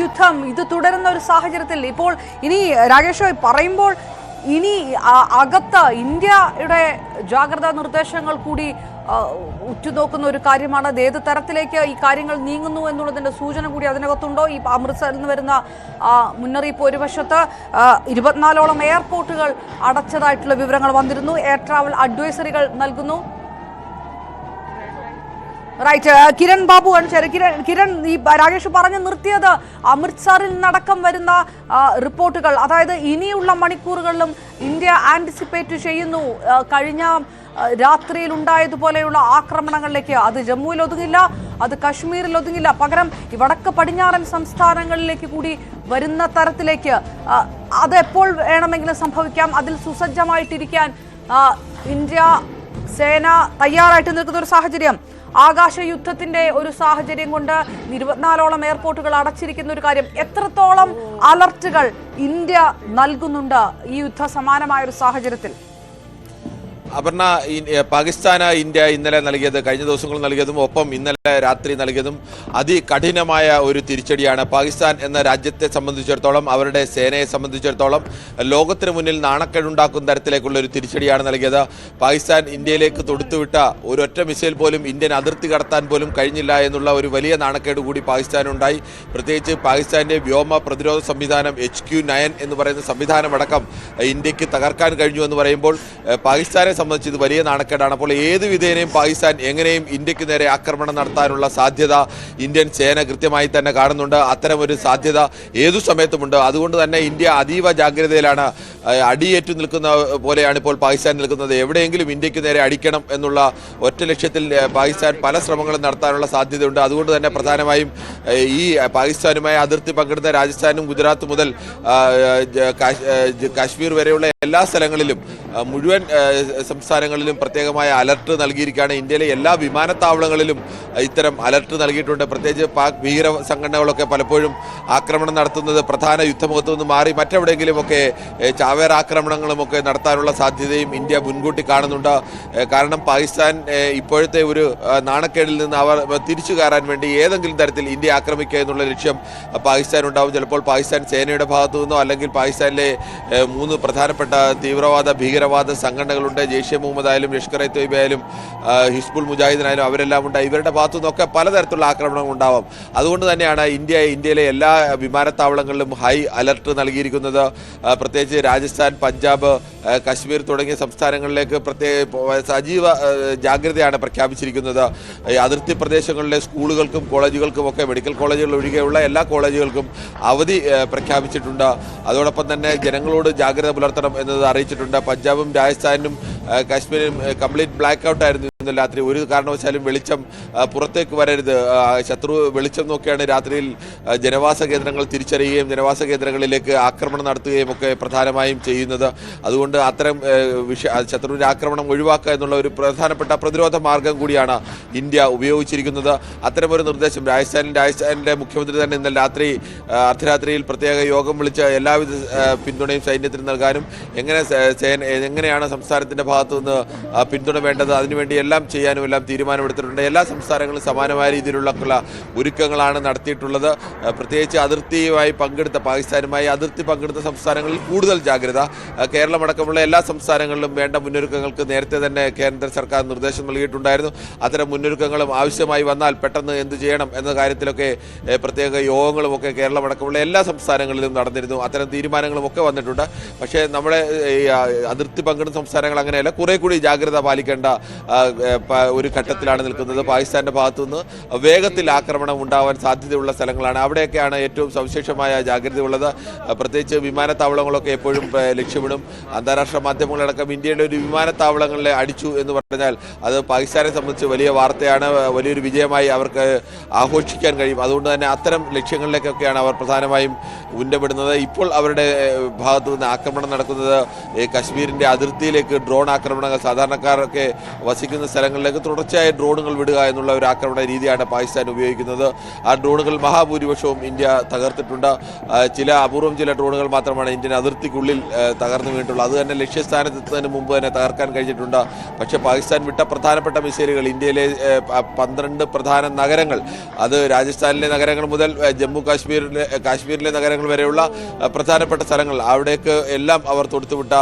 യുദ്ധം ഇത് തുടരുന്ന ഒരു സാഹചര്യത്തിൽ ഇപ്പോൾ ഇനി രാകേഷ് പറയുമ്പോൾ ഇനി അകത്ത് ഇന്ത്യയുടെ ജാഗ്രതാ നിർദ്ദേശങ്ങൾ കൂടി ഉറ്റുനോക്കുന്ന ഒരു കാര്യമാണ്. അത് ഏത് തരത്തിലേക്ക് ഈ കാര്യങ്ങൾ നീങ്ങുന്നു എന്നുള്ളതിന്റെ സൂചന കൂടി അതിനകത്തുണ്ടോ? ഈ അമൃത്സറിൽ നിന്ന് വരുന്ന മുന്നറിയിപ്പ് ഒരു വശത്ത് 24ഓളം എയർപോർട്ടുകൾ അടച്ചതായിട്ടുള്ള വിവരങ്ങൾ വന്നിരുന്നു. എയർ ട്രാവൽ അഡ്വൈസറികൾ നൽകുന്നു. റൈറ്റ്, കിരൺ ബാബു ആണ്. കിരൺ, ഈ രാകേഷ് പറഞ്ഞു നിർത്തിയത് അമൃത്സറിൽ നിന്നടക്കം വരുന്ന റിപ്പോർട്ടുകൾ, അതായത് ഇനിയുള്ള മണിക്കൂറുകളിലും ഇന്ത്യ ആന്റിസിപ്പേറ്റ് ചെയ്യുന്നു കഴിഞ്ഞ രാത്രിയിൽ ഉണ്ടായതുപോലെയുള്ള ആക്രമണങ്ങളിലേക്ക്. അത് ജമ്മുവിൽ ഒതുങ്ങില്ല, അത് കശ്മീരിൽ ഒതുങ്ങില്ല, പകരം വടക്ക് പടിഞ്ഞാറൻ സംസ്ഥാനങ്ങളിലേക്ക് കൂടി വരുന്ന തരത്തിലേക്ക് അത് എപ്പോൾ വേണമെങ്കിലും സംഭവിക്കാം. അതിൽ സുസജ്ജമായിട്ടിരിക്കാൻ ഇന്ത്യ സേന തയ്യാറായിട്ട് നിൽക്കുന്ന ഒരു സാഹചര്യം, ആകാശ യുദ്ധത്തിന്റെ ഒരു സാഹചര്യം കൊണ്ട് 24ഓളം എയർപോർട്ടുകൾ അടച്ചിരിക്കുന്ന ഒരു കാര്യം, എത്രത്തോളം അലർട്ടുകൾ ഇന്ത്യ നൽകുന്നുണ്ട് ഈ യുദ്ധ സമാനമായ ഒരു സാഹചര്യത്തിൽ? അപർണ, പാകിസ്ഥാന് ഇന്ത്യ ഇന്നലെ നൽകിയത്, കഴിഞ്ഞ ദിവസങ്ങൾ നൽകിയതും ഒപ്പം ഇന്നലെ രാത്രി നൽകിയതും അതികഠിനമായ ഒരു തിരിച്ചടിയാണ്. പാകിസ്ഥാൻ എന്ന രാജ്യത്തെ സംബന്ധിച്ചിടത്തോളം, അവരുടെ സേനയെ സംബന്ധിച്ചിടത്തോളം ലോകത്തിന് മുന്നിൽ നാണക്കേടുണ്ടാക്കുന്ന തരത്തിലേക്കുള്ള ഒരു തിരിച്ചടിയാണ് നൽകിയത്. പാകിസ്ഥാൻ ഇന്ത്യയിലേക്ക് തൊടുത്തുവിട്ട ഒരൊറ്റ മിസൈൽ പോലും ഇന്ത്യൻ അതിർത്തി കടത്താൻ പോലും കഴിഞ്ഞില്ല എന്നുള്ള ഒരു വലിയ നാണക്കേട് കൂടി പാകിസ്ഥാനുണ്ടായി. പ്രത്യേകിച്ച് പാകിസ്ഥാന്റെ വ്യോമ പ്രതിരോധ സംവിധാനം HQ-9 എന്ന് പറയുന്ന സംവിധാനമടക്കം ഇന്ത്യക്ക് തകർക്കാൻ കഴിഞ്ഞു എന്ന് പറയുമ്പോൾ പാകിസ്ഥാനെ സംബന്ധിച്ച് ഇത് വലിയ നാണക്കേടാണ്. അപ്പോൾ ഏത് വിധേനയും പാകിസ്ഥാൻ എങ്ങനെയും ഇന്ത്യക്ക് നേരെ ആക്രമണം നടത്താനുള്ള സാധ്യത ഇന്ത്യൻ സേന കൃത്യമായി തന്നെ കാണുന്നുണ്ട്. അത്തരമൊരു സാധ്യത ഏതു സമയത്തുമുണ്ട്. അതുകൊണ്ട് തന്നെ ഇന്ത്യ അതീവ ജാഗ്രതയിലാണ്. അടിയേറ്റു നിൽക്കുന്ന പോലെയാണ് ഇപ്പോൾ പാകിസ്ഥാൻ നിൽക്കുന്നത്. എവിടെയെങ്കിലും ഇന്ത്യക്ക് നേരെ അടിക്കണം എന്നുള്ള ഒറ്റ ലക്ഷ്യത്തിൽ പാകിസ്ഥാൻ പല ശ്രമങ്ങളും നടത്താനുള്ള സാധ്യതയുണ്ട്. അതുകൊണ്ട് തന്നെ പ്രധാനമായും ഈ പാകിസ്ഥാനുമായി അതിർത്തി പങ്കിടുന്ന രാജസ്ഥാനും ഗുജറാത്ത് മുതൽ കാശ്മീർ വരെയുള്ള എല്ലാ സ്ഥലങ്ങളിലും, മുഴുവൻ സംസ്ഥാനങ്ങളിലും പ്രത്യേകമായ അലർട്ട് നൽകിയിരിക്കുകയാണ്. ഇന്ത്യയിലെ എല്ലാ വിമാനത്താവളങ്ങളിലും ഇത്തരം അലർട്ട് നൽകിയിട്ടുണ്ട്. പ്രത്യേകിച്ച് പാക് ഭീകര സംഘടനകളൊക്കെ പലപ്പോഴും ആക്രമണം നടത്തുന്നത് പ്രധാന യുദ്ധമുഖത്തു നിന്ന് മാറി മറ്റെവിടെയെങ്കിലുമൊക്കെ ചാവേർ ആക്രമണങ്ങളുമൊക്കെ നടത്താനുള്ള സാധ്യതയും ഇന്ത്യ മുൻകൂട്ടി കാണുന്നുണ്ട്. കാരണം പാകിസ്ഥാൻ ഇപ്പോഴത്തെ ഒരു നാണക്കേടിൽ നിന്ന് അവർ തിരിച്ചു കയറാൻ വേണ്ടി ഏതെങ്കിലും തരത്തിൽ ഇന്ത്യ ആക്രമിക്കുക എന്നുള്ള ലക്ഷ്യം പാകിസ്ഥാൻ ഉണ്ടാവും. ചിലപ്പോൾ പാകിസ്ഥാൻ സേനയുടെ ഭാഗത്തു നിന്നോ അല്ലെങ്കിൽ പാകിസ്ഥാനിലെ 3 പ്രധാനപ്പെട്ട തീവ്രവാദ ഭീകരവാദ സംഘടനകളുണ്ട്. ജെയ്ഷെ മുഹമ്മദ് ആയാലും ലഷ്കർ ഇ തൊയ്ബ ആയാലും ഹിസ്ബുൾ മുജാഹിദിനായാലും അവരെല്ലാം ഉണ്ട്. ഇവരുടെ ഭാഗത്തു നിന്നൊക്കെ പലതരത്തിലുള്ള ആക്രമണങ്ങൾ ഉണ്ടാവാം. അതുകൊണ്ട് തന്നെയാണ് ഇന്ത്യയിലെ എല്ലാ വിമാനത്താവളങ്ങളിലും ഹൈ അലർട്ട് നൽകിയിരിക്കുന്നത്. പ്രത്യേകിച്ച് രാജസ്ഥാൻ, പഞ്ചാബ്, കശ്മീർ തുടങ്ങിയ സംസ്ഥാനങ്ങളിലേക്ക് സജീവ ജാഗ്രതയാണ് പ്രഖ്യാപിച്ചിരിക്കുന്നത്. അതിർത്തി പ്രദേശങ്ങളിലെ സ്കൂളുകൾക്കും കോളേജുകൾക്കും ഒക്കെ, മെഡിക്കൽ കോളേജുകൾ ഒഴികെയുള്ള എല്ലാ കോളേജുകൾക്കും അവധി പ്രഖ്യാപിച്ചിട്ടുണ്ട്. അതോടൊപ്പം തന്നെ ജനങ്ങളോട് ജാഗ്രത പുലർത്തണം എന്നത് അറിയിച്ചിട്ടുണ്ട്. പഞ്ചാബും രാജസ്ഥാനും കാശ്മീരും കംപ്ലീറ്റ് ബ്ലാക്ക് ഔട്ട് ആയിരുന്നു ഇന്ന് രാത്രി. ഒരു കാരണവശാലും വെളിച്ചം പുറത്തേക്ക് വരരുത്, ശത്രു വെളിച്ചം നോക്കിയാണ് രാത്രിയിൽ ജനവാസ കേന്ദ്രങ്ങൾ തിരിച്ചറിയുകയും ജനവാസ കേന്ദ്രങ്ങളിലേക്ക് ആക്രമണം നടത്തുകയും ഒക്കെ പ്രധാനമായും ചെയ്യുന്നത്. അതുകൊണ്ട് അത്തരം ശത്രുവിൻ്റെ ആക്രമണം ഒഴിവാക്കുക എന്നുള്ള ഒരു പ്രധാനപ്പെട്ട പ്രതിരോധ മാർഗം കൂടിയാണ് ഇന്ത്യ ഉപയോഗിച്ചിരിക്കുന്നത്. അത്തരമൊരു നിർദ്ദേശം രാജസ്ഥാനിൻ്റെ മുഖ്യമന്ത്രി തന്നെ ഇന്നലെ രാത്രി അർദ്ധരാത്രിയിൽ പ്രത്യേക യോഗം വിളിച്ച് എല്ലാവിധ പിന്തുണയും സൈന്യത്തിന് നൽകാനും എങ്ങനെയാണ് സംസ്ഥാനത്തിൻ്റെ ഭാഗത്തു നിന്ന് പിന്തുണ വേണ്ടത് അതിനുവേണ്ടി എല്ലാം ചെയ്യാനും എല്ലാം തീരുമാനമെടുത്തിട്ടുണ്ട്. എല്ലാ സംസ്ഥാനങ്ങളും സമാനമായ രീതിയിലുള്ള ഒരുക്കങ്ങളാണ് നടത്തിയിട്ടുള്ളത്. പ്രത്യേകിച്ച് പാകിസ്ഥാനുമായി അതിർത്തി പങ്കെടുത്ത സംസ്ഥാനങ്ങളിൽ കൂടുതൽ ജാഗ്രത. കേരളമടക്കമുള്ള എല്ലാ സംസ്ഥാനങ്ങളിലും വേണ്ട മുന്നൊരുക്കങ്ങൾക്ക് നേരത്തെ തന്നെ കേന്ദ്ര സർക്കാർ നിർദ്ദേശം നൽകിയിട്ടുണ്ടായിരുന്നു. അത്തരം മുന്നൊരുക്കങ്ങളും ആവശ്യമായി വന്നാൽ പെട്ടെന്ന് എന്ത് ചെയ്യണം എന്ന കാര്യത്തിലൊക്കെ പ്രത്യേക യോഗങ്ങളുമൊക്കെ കേരളമടക്കമുള്ള എല്ലാ സംസ്ഥാനങ്ങളിലും നടന്നിരുന്നു. അത്തരം തീരുമാനങ്ങളും ഒക്കെ വന്നിട്ടുണ്ട്. പക്ഷേ നമ്മുടെ അതിർത്തി പങ്കിടുന്ന സംസ്ഥാനങ്ങൾ അങ്ങനെയല്ല, കുറെ കൂടി ജാഗ്രത പാലിക്കേണ്ട ഒരു ഘട്ടത്തിലാണ് നിൽക്കുന്നത്. പാകിസ്ഥാന്റെ ഭാഗത്തുനിന്ന് വേഗത്തിൽ ആക്രമണം ഉണ്ടാവാൻ സാധ്യതയുള്ള സ്ഥലങ്ങളാണ്. അവിടെയൊക്കെയാണ് ഏറ്റവും സവിശേഷമായ ജാഗ്രതയുള്ളത്. പ്രത്യേകിച്ച് വിമാനത്താവളങ്ങളൊക്കെ എപ്പോഴും ലക്ഷ്യമിടും. അന്താരാഷ്ട്ര മാധ്യമങ്ങളടക്കം ഇന്ത്യയുടെ ഒരു വിമാനത്താവളങ്ങളെ അടിച്ചു എന്ന് പറഞ്ഞാൽ അത് പാകിസ്ഥാനെ സംബന്ധിച്ച് വലിയ വാർത്തയാണ്, വലിയൊരു വിജയമായി അവർക്ക് ആഘോഷിക്കാൻ കഴിയും. അതുകൊണ്ട് തന്നെ അത്തരം ലക്ഷ്യങ്ങളിലേക്കൊക്കെയാണ് അവർ പ്രധാനമായും ഉന്നപ്പെടുന്നത്. ഇപ്പോൾ അവരുടെ ഭാഗത്തു നിന്ന് ആക്രമണം നടക്കുന്നത് കശ്മീരിൻ്റെ അതിർത്തിയിലേക്ക് ഡ്രോൺ ആക്രമണങ്ങൾ, സാധാരണക്കാരൊക്കെ വസിക്കുന്ന സ്ഥലങ്ങളിലേക്ക് തുടർച്ചയായ ഡ്രോണുകൾ വിടുക എന്നുള്ള ഒരു ആക്രമണ രീതിയാണ് പാകിസ്ഥാൻ ഉപയോഗിക്കുന്നത്. ആ ഡ്രോണുകൾ മഹാഭൂരിപക്ഷവും ഇന്ത്യ തകർത്തിട്ടുണ്ട്. ചില അപൂർവം ചില ഡ്രോണുകൾ മാത്രമാണ് ഇന്ത്യൻ അതിർത്തിക്കുള്ളിൽ തകർന്നു വീണിട്ടുള്ളത്. അത് തന്നെ ലക്ഷ്യസ്ഥാനത്തെത്തുന്നതിന് മുമ്പ് തന്നെ തകർക്കാൻ കഴിഞ്ഞിട്ടുണ്ട്. പക്ഷേ പാകിസ്ഥാൻ വിട്ട പ്രധാനപ്പെട്ട മിസൈലുകൾ ഇന്ത്യയിലെ 12 പ്രധാന നഗരങ്ങൾ, അത് രാജസ്ഥാനിലെ നഗരങ്ങൾ മുതൽ ജമ്മു കാശ്മീരിലെ നഗരങ്ങൾ വരെയുള്ള പ്രധാനപ്പെട്ട സ്ഥലങ്ങൾ, അവിടേക്ക് എല്ലാം അവർ തൊടുത്തുവിട്ട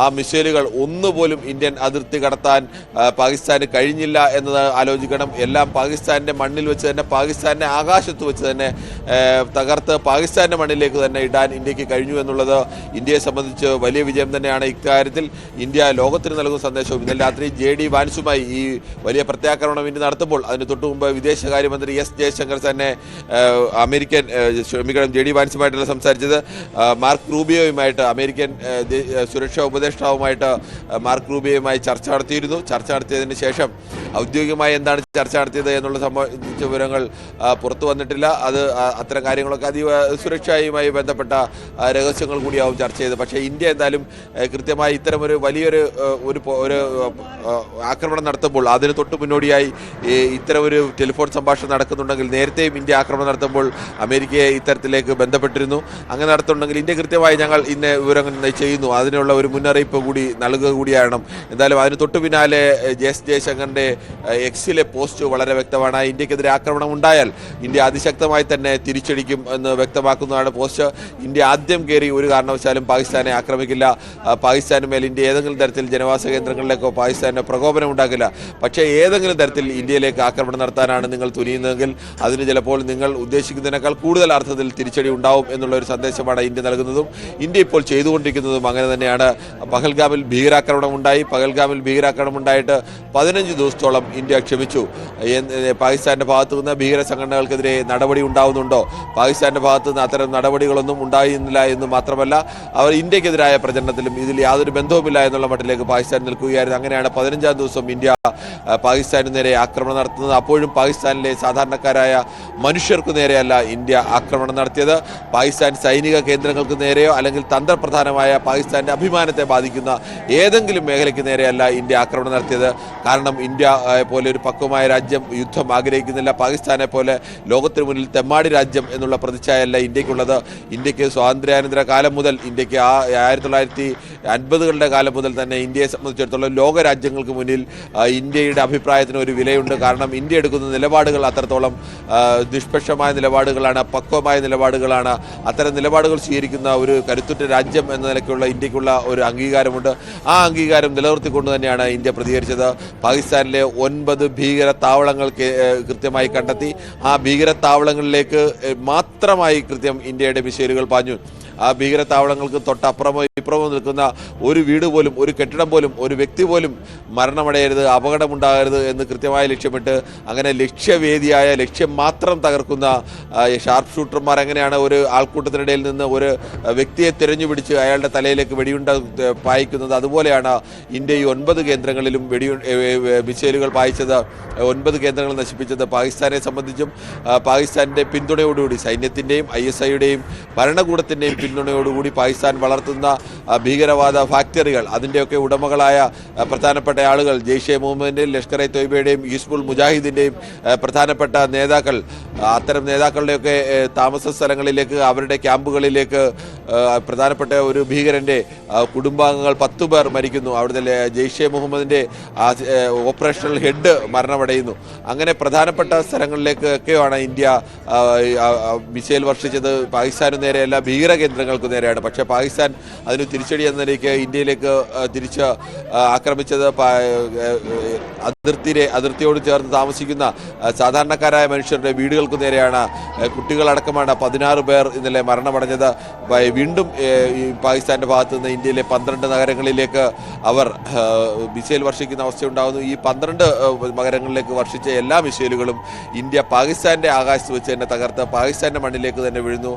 ആ മിസൈലുകൾ ഒന്നുപോലും ഇന്ത്യൻ അതിർത്തി കടത്താൻ പാകിസ്ഥാന് കഴിഞ്ഞില്ല എന്നത് ആലോചിക്കണം. എല്ലാം പാകിസ്ഥാന്റെ മണ്ണിൽ വെച്ച് തന്നെ, പാകിസ്ഥാന്റെ ആകാശത്ത് വെച്ച് തന്നെ തകർത്ത് പാകിസ്ഥാന്റെ മണ്ണിലേക്ക് തന്നെ ഇടാൻ ഇന്ത്യക്ക് കഴിഞ്ഞു എന്നുള്ളത് ഇന്ത്യയെ സംബന്ധിച്ച് വലിയ വിജയം തന്നെയാണ്. ഇക്കാര്യത്തിൽ ഇന്ത്യ ലോകത്തിന് നൽകുന്ന സന്ദേശവും ഇന്നലെ രാത്രി JD വാൻസുമായി ഈ വലിയ പ്രത്യാക്രമണം ഇന്ത്യ നടത്തുമ്പോൾ അതിന് തൊട്ടുമുമ്പ് വിദേശകാര്യമന്ത്രി S ജയശങ്കർ തന്നെ JD വാൻസുമായിട്ടല്ല സംസാരിച്ചത്, മാർക്ക് റൂബിയോയുമായിട്ട്, അമേരിക്കൻ സുരക്ഷാ ഉപദേഷ്ടാവുമായിട്ട് മാർക്ക് റൂബിയോയുമായി ചർച്ച നടത്തിയിരുന്നു. ചർച്ച നടത്തിയതിന് ശേഷം ഔദ്യോഗികമായി എന്താണ് ചർച്ച നടത്തിയത് എന്നുള്ള സംബന്ധിച്ച വിവരങ്ങൾ പുറത്തു വന്നിട്ടില്ല. അത് അത്തരം കാര്യങ്ങളൊക്കെ അതീവ സുരക്ഷയുമായി ബന്ധപ്പെട്ട രഹസ്യങ്ങൾ കൂടിയാവും ചർച്ച ചെയ്തത്. പക്ഷേ ഇന്ത്യ എന്തായാലും കൃത്യമായി ഇത്തരം ഒരു വലിയൊരു ഒരു ആക്രമണം നടത്തുമ്പോൾ അതിന് തൊട്ട് മുന്നോടിയായി ഇത്തരം ഒരു ടെലിഫോൺ സംഭാഷണം നടക്കുന്നുണ്ടെങ്കിൽ, നേരത്തെയും ഇന്ത്യ ആക്രമണം നടത്തുമ്പോൾ അമേരിക്കയെ ഇത്തരത്തിലേക്ക് ബന്ധപ്പെട്ടിരുന്നു. അങ്ങനെ നടത്തുന്നുണ്ടെങ്കിൽ ഇന്ത്യ കൃത്യമായി ഞങ്ങൾ ഇന്ന വിവരങ്ങൾ ചെയ്യുന്നു, അതിനുള്ള ഒരു മുന്നറിയിപ്പ് കൂടി നൽകുക കൂടിയാണ്. എന്തായാലും അതിന് തൊട്ടു പിന്നാലെ S ജയശങ്കറിന്റെ എക്സിലെ പോസ്റ്റ് വളരെ വ്യക്തമാണ്. ഇന്ത്യക്കെതിരെ ആക്രമണം ഉണ്ടായാൽ ഇന്ത്യ അതിശക്തമായി തന്നെ തിരിച്ചടിക്കും എന്ന് വ്യക്തമാക്കുന്നതാണ് പോസ്റ്റ്. ഇന്ത്യ ആദ്യം കയറി ഒരു കാരണവശാലും പാകിസ്ഥാനെ ആക്രമിക്കില്ല. പാകിസ്ഥാന് മേൽ ഇന്ത്യ ഏതെങ്കിലും തരത്തിൽ ജനവാസ കേന്ദ്രങ്ങളിലേക്കോ പാകിസ്ഥാന് പ്രകോപനം ഉണ്ടാക്കില്ല. പക്ഷേ ഏതെങ്കിലും തരത്തിൽ ഇന്ത്യയിലേക്ക് ആക്രമണം നടത്താനാണ് നിങ്ങൾ തുനിയുന്നതെങ്കിൽ അതിന് ചിലപ്പോൾ നിങ്ങൾ ഉദ്ദേശിക്കുന്നതിനേക്കാൾ കൂടുതൽ അർത്ഥത്തിൽ തിരിച്ചടി ഉണ്ടാവും എന്നുള്ള ഒരു സന്ദേശമാണ് ഇന്ത്യ നൽകുന്നതും ഇന്ത്യ ഇപ്പോൾ ചെയ്തുകൊണ്ടിരിക്കുന്നതും അങ്ങനെ തന്നെയാണ്. പഹൽഗാമിൽ ഭീകരാക്രമണം ഉണ്ടായി. പഹൽഗാമിൽ ഭീകരാക്രമണം ഉണ്ടായിട്ട് 15 ദിവസത്തോളം ഇന്ത്യ ക്ഷമിച്ചു. പാകിസ്ഥാന്റെ ഭാഗത്തു നിന്ന് ഭീകര സംഘടനകൾക്കെതിരെ നടപടി ഉണ്ടാവുന്നുണ്ടോ? പാകിസ്ഥാന്റെ ഭാഗത്തു നിന്ന് അത്തരം നടപടികളൊന്നും ഉണ്ടായിരുന്നില്ല എന്ന് മാത്രമല്ല, അവർ ഇന്ത്യക്കെതിരായ പ്രചരണത്തിലും ഇതിൽ യാതൊരു ബന്ധവുമില്ല എന്നുള്ള മട്ടിലേക്ക് പാകിസ്ഥാൻ നിൽക്കുകയായിരുന്നു. അങ്ങനെയാണ് 15-ാം ദിവസം ഇന്ത്യ പാകിസ്ഥാന് നേരെ ആക്രമണം നടത്തുന്നത്. അപ്പോഴും പാകിസ്ഥാനിലെ സാധാരണക്കാരായ മനുഷ്യർക്ക് നേരെയല്ല ഇന്ത്യ ആക്രമണം നടത്തിയത്. പാകിസ്ഥാൻ സൈനിക കേന്ദ്രങ്ങൾക്ക് നേരെയോ അല്ലെങ്കിൽ തന്ത്രപ്രധാനമായ പാകിസ്ഥാന്റെ അഭിമാനത്തെ ബാധിക്കുന്ന ഏതെങ്കിലും മേഖലയ്ക്ക് നേരെയല്ല ഇന്ത്യ ആക്രമണം നടത്തിയത്. കാരണം ഇന്ത്യ പോലെ ഒരു പക്വമായ രാജ്യം യുദ്ധം ആഗ്രഹിക്കുന്നില്ല. പാകിസ്ഥാനെ പോലെ ലോകത്തിന് മുന്നിൽ തെമ്മാടി രാജ്യം എന്നുള്ള പ്രതിച്ഛായല്ല ഇന്ത്യക്കുള്ളത്. ഇന്ത്യക്ക് സ്വാതന്ത്ര്യാനന്തര കാലം മുതൽ, ഇന്ത്യക്ക് 1950കളുടെ കാലം മുതൽ തന്നെ ഇന്ത്യയെ സംബന്ധിച്ചിടത്തോളം ലോക രാജ്യങ്ങൾക്ക് മുന്നിൽ ഇന്ത്യയുടെ അഭിപ്രായത്തിന് ഒരു വിലയുണ്ട്. കാരണം ഇന്ത്യ എടുക്കുന്ന നിലപാടുകൾ അത്രത്തോളം നിഷ്പക്ഷമായ നിലപാടുകളാണ്, പക്വമായ നിലപാടുകളാണ്. അത്തരം നിലപാടുകൾ സ്വീകരിക്കുന്ന ഒരു കരുത്തുറ്റ രാജ്യം എന്ന നിലയ്ക്കുള്ള ഇന്ത്യക്കുള്ള ഒരു അംഗീകാരമുണ്ട്. ആ അംഗീകാരം നിലനിർത്തിക്കൊണ്ട് തന്നെയാണ് ഇന്ത്യ പ്രതികരിച്ചത്. പാകിസ്ഥാനിലെ 9 ഭീകര താവളങ്ങൾ കൃത്യമായി കണ്ടെത്തി. ആ ഭീകര താവളങ്ങളിലേക്ക് മാത്രമായി കൃത്യം ഇന്ത്യയുടെ മിസൈലുകൾ പാഞ്ഞു. ആ ഭീകരത്താവളങ്ങൾക്ക് തൊട്ടപ്പുറമോ ഇപ്പുറമോ നിൽക്കുന്ന ഒരു വീട് പോലും, ഒരു കെട്ടിടം പോലും, ഒരു വ്യക്തി പോലും മരണമടയരുത്, അപകടമുണ്ടാകരുത് എന്ന് കൃത്യമായി ലക്ഷ്യമിട്ട് അങ്ങനെ ലക്ഷ്യവേദിയായ ലക്ഷ്യം മാത്രം തകർക്കുന്ന ഷാർപ്പ് ഷൂട്ടർമാർ എങ്ങനെയാണ് ഒരു ആൾക്കൂട്ടത്തിനിടയിൽ നിന്ന് ഒരു വ്യക്തിയെ തിരഞ്ഞുപിടിച്ച് അയാളുടെ തലയിലേക്ക് വെടിയുണ്ട പായിക്കുന്നത്, അതുപോലെയാണ് ഇന്ത്യ ഈ 9 കേന്ദ്രങ്ങളിലും മിസൈലുകൾ പായിച്ചത്. 9 കേന്ദ്രങ്ങൾ നശിപ്പിച്ചത്. പാകിസ്ഥാനെ സംബന്ധിച്ചും പാകിസ്ഥാൻ്റെ പിന്തുണയോടുകൂടി, സൈന്യത്തിൻ്റെയും ISIയുടെയും ഭരണകൂടത്തിൻ്റെയും പിന്തുണയോടുകൂടി പാകിസ്ഥാൻ വളർത്തുന്ന ഭീകരവാദ ഫാക്ടറികൾ, അതിൻ്റെയൊക്കെ ഉടമകളായ പ്രധാനപ്പെട്ട ആളുകൾ, ജെയ്ഷെ മുഹമ്മദിൻ്റെയും ലഷ്കർ ഇ തൊയ്ബയുടെയും ഹിസ്ബുൾ മുജാഹിദിൻ്റെയും പ്രധാനപ്പെട്ട നേതാക്കൾ, അത്തരം നേതാക്കളുടെയൊക്കെ താമസ സ്ഥലങ്ങളിലേക്ക്, അവരുടെ ക്യാമ്പുകളിലേക്ക് പ്രധാനപ്പെട്ട ഒരു ഭീകരൻ്റെ കുടുംബാംഗങ്ങൾ 10 പേർ മരിക്കുന്നു. അവിടുത്തെ ജെയ്ഷെ മുഹമ്മദിൻ്റെ ഓപ്പറേഷണൽ ഹെഡ് മരണമടയുന്നു. അങ്ങനെ പ്രധാനപ്പെട്ട സ്ഥലങ്ങളിലേക്കൊക്കെയാണ് ഇന്ത്യ മിസൈൽ വർഷിച്ചത്. പാകിസ്ഥാന് നേരെയല്ല, ഭീകര കേന്ദ്രങ്ങൾക്ക് നേരെയാണ്. പക്ഷേ പാകിസ്ഥാൻ അതിന് തിരിച്ചടി എന്ന നിലയ്ക്ക് ഇന്ത്യയിലേക്ക് തിരിച്ച് ആക്രമിച്ചത് അതിർത്തിയോട് ചേർന്ന് താമസിക്കുന്ന സാധാരണക്കാരായ മനുഷ്യരുടെ വീടുകൾക്ക് നേരെയാണ്. കുട്ടികളടക്കമാണ് 16 പേർ ഇന്നലെ മരണമടഞ്ഞത്. വീണ്ടും ഈ പാകിസ്ഥാന്റെ ഭാഗത്തു നിന്ന് ഇന്ത്യയിലെ 12 നഗരങ്ങളിലേക്ക് അവർ മിസൈൽ വർഷിക്കുന്ന അവസ്ഥയുണ്ടാകുന്നു. ഈ 12 നഗരങ്ങളിലേക്ക് വർഷിച്ച എല്ലാ മിസൈലുകളും ഇന്ത്യ പാകിസ്ഥാന്റെ ആകാശത്ത് വെച്ച് തന്നെ തകർത്ത് പാകിസ്ഥാന്റെ മണ്ണിലേക്ക് തന്നെ വീഴുന്നു.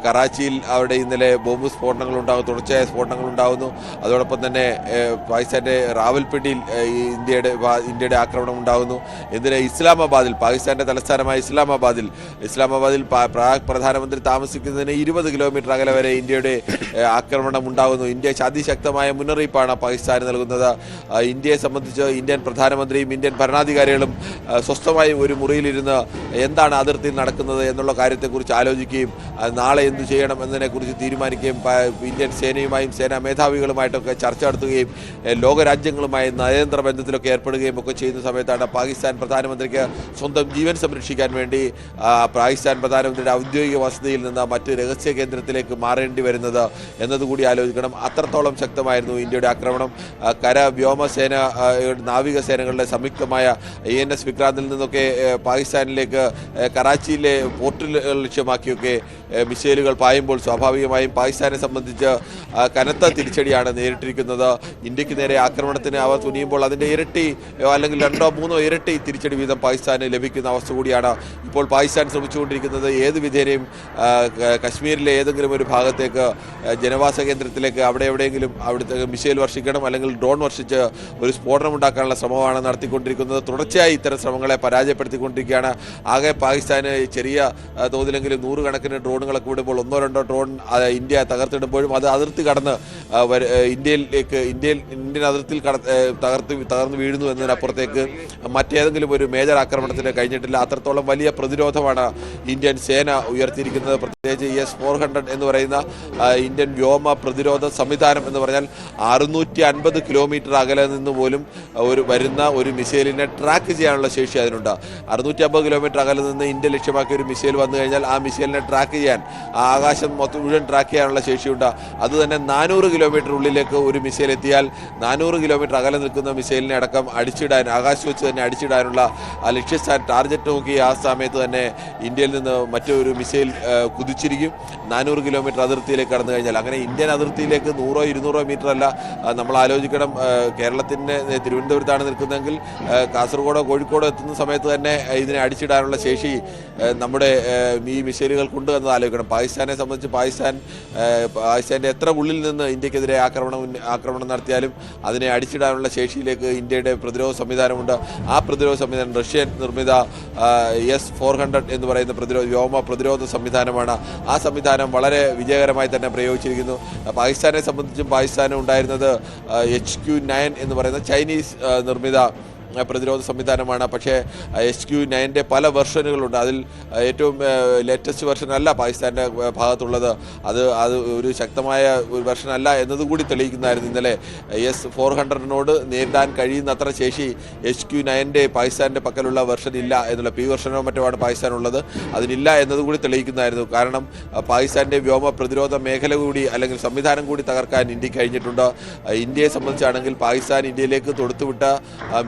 കറാച്ചിയിൽ അവിടെ ഇന്നലെ ബോംബ് സ്ഫോടനങ്ങൾ ഉണ്ടാകുന്നു, തുടർച്ചയായ സ്ഫോടനങ്ങൾ ഉണ്ടാകുന്നു. അതോടൊപ്പം തന്നെ പാകിസ്ഥാന്റെ റാവൽപിണ്ടിയിൽ ഇന്ത്യയുടെ ആക്രമണം ഉണ്ടാകുന്നു. എന്തിന് ഇസ്ലാമാബാദിൽ, പാകിസ്ഥാന്റെ തലസ്ഥാനമായ ഇസ്ലാമാബാദിൽ പ്രധാനമന്ത്രി താമസിക്കുന്നതിന് 20 കിലോമീറ്റർ അകലെ വരെ ഇന്ത്യയുടെ ആക്രമണം ഉണ്ടാകുന്നു. ഇന്ത്യ അതിശക്തമായ മുന്നറിയിപ്പാണ് പാകിസ്ഥാന് നൽകുന്നത്. ഇന്ത്യയെ സംബന്ധിച്ച് ഇന്ത്യ ഇന്ത്യൻ പ്രധാനമന്ത്രിയും ഇന്ത്യൻ ഭരണാധികാരികളും സ്വസ്ഥമായി ഒരു മുറിയിലിരുന്ന് എന്താണ് അതിർത്തിയിൽ നടക്കുന്നത് എന്നുള്ള കാര്യത്തെക്കുറിച്ച് ആലോചിക്കുകയും നാളെ എന്തു ചെയ്യണം എന്നതിനെക്കുറിച്ച് തീരുമാനിക്കുകയും ഇന്ത്യൻ സേനയുമായും സേനാ മേധാവികളുമായിട്ടൊക്കെ ചർച്ച നടത്തുകയും ലോകരാജ്യങ്ങളുമായി നയതന്ത്ര ബന്ധത്തിലൊക്കെ ഏർപ്പെടുകയും ഒക്കെ ചെയ്യുന്ന സമയത്താണ് പാകിസ്ഥാൻ പ്രധാനമന്ത്രിക്ക് സ്വന്തം ജീവൻ സംരക്ഷിക്കാൻ വേണ്ടി പാകിസ്ഥാൻ പ്രധാനമന്ത്രിയുടെ ഔദ്യോഗിക വസതിയിൽ നിന്ന് മറ്റ് രഹസ്യ കേന്ദ്രത്തിലേക്ക് മാറേണ്ടി വരുന്നത് എന്നതുകൂടി ആലോചിക്കണം. അത്രത്തോളം ശക്തമായിരുന്നു ഇന്ത്യയുടെ ആക്രമണം. കര വ്യോമസേന നാവികസേനകളുടെ സംയുക്തമായ INS വിക്രാന്തിൽ നിന്നൊക്കെ പാകിസ്ഥാനിലേക്ക് കറാച്ചിയിലെ പോർട്ടിൽ ലക്ഷ്യമാക്കിയൊക്കെ മിസൈലുകൾ പായുമ്പോൾ സ്വാഭാവികമായും പാകിസ്ഥാനെ സംബന്ധിച്ച് കനത്ത തിരിച്ചടിയാണ് നേരിട്ടിരിക്കുന്നത്. ഇന്ത്യക്ക് നേരെ ആക്രമണത്തിന് അവർ തുനിയുമ്പോൾ അതിൻ്റെ ഇരട്ടി അല്ലെങ്കിൽ 2-3 ഇരട്ടി തിരിച്ചടി വീതം പാകിസ്ഥാന് ലഭിക്കുന്ന അവസ്ഥ കൂടിയാണ് ഇപ്പോൾ പാകിസ്ഥാൻ ശ്രമിച്ചുകൊണ്ടിരിക്കുന്നത്. ഏത് വിധേനയും കശ്മീരിലെ ഏതെങ്കിലും ഒരു ഭാഗത്തേക്ക് ജനവാസ കേന്ദ്രത്തിലേക്ക് അവിടെ എവിടെയെങ്കിലും അവിടുത്തെ മിസൈൽ വർഷിക്കണം അല്ലെങ്കിൽ ഡ്രോൺ വർഷിച്ച് ഒരു സ്ഫോടനം ഉണ്ടാക്കാനുള്ള ശ്രമമാണ് നടത്തിക്കൊണ്ടിരിക്കുന്നത്. തുടർച്ചയായി ഇത്തരം ശ്രമങ്ങളെ പരാജയപ്പെടുത്തിക്കൊണ്ടിരിക്കുകയാണ്. ആകെ പാകിസ്ഥാന് ചെറിയ തോതിലെങ്കിലും 100 കണക്കിന് ഡ്രോണുകളൊക്കെ വിടുമ്പോൾ 1-2 ഡ്രോൺ ഇന്ത്യ തകർത്തിടുമ്പോഴും അത് അതിർത്തി കടന്ന് ഇന്ത്യൻ അതിർത്തിയിൽ തകർന്നു വീഴുന്നു എന്നതിനപ്പുറത്തേക്ക് മറ്റേതെങ്കിലും ഒരു മേജർ ആക്രമണത്തിന് കഴിഞ്ഞിട്ടില്ല. അത്രത്തോളം വലിയ പ്രതിരോധമാണ് ഇന്ത്യൻ സേന ഉയർത്തിയിരിക്കുന്നത്. പ്രത്യേകിച്ച് S-400 എന്ന് പറയുന്ന ഇന്ത്യൻ വ്യോമ പ്രതിരോധ സംവിധാനം എന്ന് പറഞ്ഞാൽ 650 കിലോമീറ്റർ അകലെ നിന്ന് പോലും വരുന്ന ഒരു മിസൈലിനെ ട്രാക്ക് ചെയ്യാനുള്ള ശേഷി അതിനുണ്ട്. 650 കിലോമീറ്റർ അകലെ നിന്ന് ഇന്ത്യ ലക്ഷ്യമാക്കിയ ഒരു മിസൈൽ വന്നു കഴിഞ്ഞാൽ ആ മിസൈലിനെ ട്രാക്ക് ചെയ്യാൻ, ആ ആകാശം മുഴുവൻ ട്രാക്ക് ചെയ്യാനുള്ള ശേഷിയുണ്ട്. അതുതന്നെ 400 കിലോമീറ്റർ ഉള്ളിലേക്ക് ഒരു മിസൈൽ എത്തിയാൽ 400 കിലോമീറ്റർ അകലെ നിൽക്കുന്ന മിസൈലിനെ അടക്കം അടിച്ചിടാൻ, ആകാശം വെച്ച് തന്നെ അടിച്ചിടാനുള്ള ലക്ഷ്യസ്ഥാൻ ടാർഗറ്റ് നോക്കി ആ സമയത്ത് തന്നെ ഇന്ത്യയിൽ നിന്ന് മറ്റൊരു മിസൈൽ കുതിച്ചിരിക്കും. 400 കിലോമീറ്റർ അതിർത്തിയിലേക്ക് കടന്നു കഴിഞ്ഞാൽ അങ്ങനെ ഇന്ത്യൻ അതിർത്തിയിലേക്ക് 100-200 മീറ്റർ അല്ല. നമ്മൾ ആലോചിക്കണം, കേരളത്തിൻ്റെ തിരുവനന്തപുരത്താണ് നിൽക്കുന്നതെങ്കിൽ കാസർഗോഡോ കോഴിക്കോടോ എത്തുന്ന സമയത്ത് തന്നെ ഇതിനെ അടിച്ചിടാനുള്ള ശേഷി നമ്മുടെ ഈ മിസൈലുകൾക്കുണ്ട് എന്നത് ആലോചിക്കണം. പാകിസ്ഥാനെ സംബന്ധിച്ച് പാകിസ്ഥാൻ്റെ എത്ര ഉള്ളിൽ നിന്ന് ഇന്ത്യക്കെതിരെ ആക്രമണം നടത്തിയാലും അതിനെ അടിച്ചിടാനുള്ള ശേഷിയിലേക്ക് ഇന്ത്യയുടെ പ്രതിരോധ സംവിധാനമുണ്ട്. ആ പ്രതിരോധ സംവിധാനം റഷ്യൻ നിർമ്മിത S-400 എന്ന് പറയുന്ന വ്യോമ പ്രതിരോധ സംവിധാനമാണ്. ആ സംവിധാനം വളരെ വിജയകരമായി തന്നെ പ്രയോഗിച്ചിരിക്കുന്നു. പാകിസ്ഥാനെ സംബന്ധിച്ചും പാകിസ്ഥാനും ഉണ്ടായിരുന്നത് HQ-9 എന്ന് പറയുന്ന ചൈനീസ് നിർമ്മിത പ്രതിരോധ സംവിധാനമാണ്. പക്ഷേ HQ-9ൻ്റെ പല വെർഷനുകളുണ്ട്. അതിൽ ഏറ്റവും ലേറ്റസ്റ്റ് വെർഷൻ അല്ല പാകിസ്ഥാൻ്റെ ഭാഗത്തുള്ളത്. അത് ഒരു ശക്തമായ ഒരു വെർഷൻ അല്ല എന്നതുകൂടി തെളിയിക്കുന്നതായിരുന്നു. ഇന്നലെ S-400നോട് നേരിടാൻ കഴിയുന്നത്ര ശേഷി HQ-9ൻ്റെ പാകിസ്ഥാൻ്റെ പക്കലുള്ള വെർഷൻ ഇല്ല എന്നുള്ള P വെർഷനോ മറ്റോ പാകിസ്ഥാനുള്ളത്, അതിനില്ല എന്നതുകൂടി തെളിയിക്കുന്നതായിരുന്നു. കാരണം പാകിസ്ഥാൻ്റെ വ്യോമ പ്രതിരോധ മേഖല കൂടി അല്ലെങ്കിൽ സംവിധാനം കൂടി തകർക്കാൻ ഇന്ത്യക്ക് കഴിഞ്ഞിട്ടുണ്ട്. ഇന്ത്യയെ സംബന്ധിച്ചാണെങ്കിൽ പാകിസ്ഥാൻ ഇന്ത്യയിലേക്ക് തൊടുത്തുവിട്ട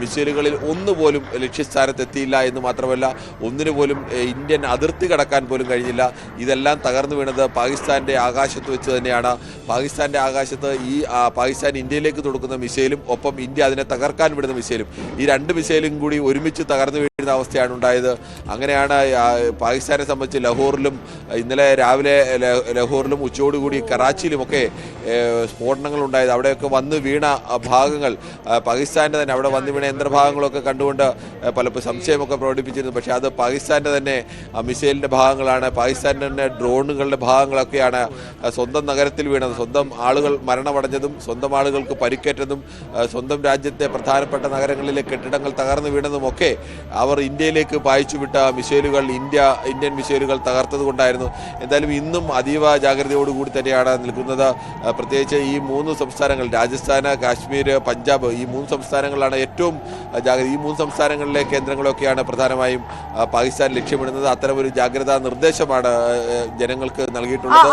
മിസൈലുകൾ ഒന്നുപോലും ലക്ഷ്യസ്ഥാനത്തെത്തിയില്ല എന്ന് മാത്രമല്ല ഒന്നിനു പോലും ഇന്ത്യൻ അതിർത്തി കടക്കാൻ പോലും കഴിഞ്ഞില്ല. ഇതെല്ലാം തകർന്നു വീണത് പാകിസ്ഥാന്റെ ആകാശത്ത് വെച്ച് തന്നെയാണ്. പാകിസ്ഥാന്റെ ആകാശത്ത് പാകിസ്ഥാൻ ഇന്ത്യയിലേക്ക് തൊടുക്കുന്ന മിസൈലും ഒപ്പം ഇന്ത്യ അതിനെ തകർക്കാൻ വിടുന്ന മിസൈലും, ഈ 2 മിസൈലും കൂടി ഒരുമിച്ച് തകർന്നു വീഴുന്ന അവസ്ഥയാണ് ഉണ്ടായത്. അങ്ങനെയാണ് പാകിസ്ഥാനെ സംബന്ധിച്ച് ലഹോറിലും ഇന്നലെ രാവിലെ ലഹോറിലും ഉച്ചയോടുകൂടി കറാച്ചിയിലുമൊക്കെ സ്ഫോടനങ്ങൾ ഉണ്ടായത്. അവിടെയൊക്കെ വന്ന് വീണ ഭാഗങ്ങൾ പാകിസ്ഥാൻ്റെ തന്നെ അവിടെ വന്ന് വീണ യന്ത്രഭാഗങ്ങളൊക്കെ കണ്ടുകൊണ്ട് പലപ്പോൾ സംശയമൊക്കെ പ്രകടിപ്പിച്ചിരുന്നു. പക്ഷേ അത് പാകിസ്ഥാൻ്റെ തന്നെ മിസൈലിൻ്റെ ഭാഗങ്ങളാണ്, പാകിസ്ഥാൻ്റെ തന്നെ ഡ്രോണുകളുടെ ഭാഗങ്ങളൊക്കെയാണ് സ്വന്തം നഗരത്തിൽ വീണത്. സ്വന്തം ആളുകൾ മരണമടഞ്ഞതും സ്വന്തം ആളുകൾക്ക് പരിക്കേറ്റതും സ്വന്തം രാജ്യത്തെ പ്രധാനപ്പെട്ട നഗരങ്ങളിലെ കെട്ടിടങ്ങൾ തകർന്നു വീണതുമൊക്കെ അവർ ഇന്ത്യയിലേക്ക് പായിച്ചുവിട്ട മിസൈലുകൾ, ഇന്ത്യൻ മിസൈലുകൾ തകർത്തത് കൊണ്ടായിരുന്നു. എന്തായാലും ഇന്നും അതീവ ജാഗ്രതയോടുകൂടി തന്നെയാണ് നിൽക്കുന്നത്. പ്രത്യേകിച്ച് ഈ 3 സംസ്ഥാനങ്ങൾ, രാജസ്ഥാൻ, കാശ്മീർ, പഞ്ചാബ്, ഈ 3 സംസ്ഥാനങ്ങളിലാണ് ഏറ്റവും ജാഗ്രത. ഈ 3 സംസ്ഥാനങ്ങളിലെ കേന്ദ്രങ്ങളൊക്കെയാണ് പ്രധാനമായും പാകിസ്ഥാൻ ലക്ഷ്യമിടുന്നത്. അത്തരമൊരു ജാഗ്രതാ നിർദ്ദേശമാണ് ജനങ്ങൾക്ക് നൽകിയിട്ടുള്ളത്.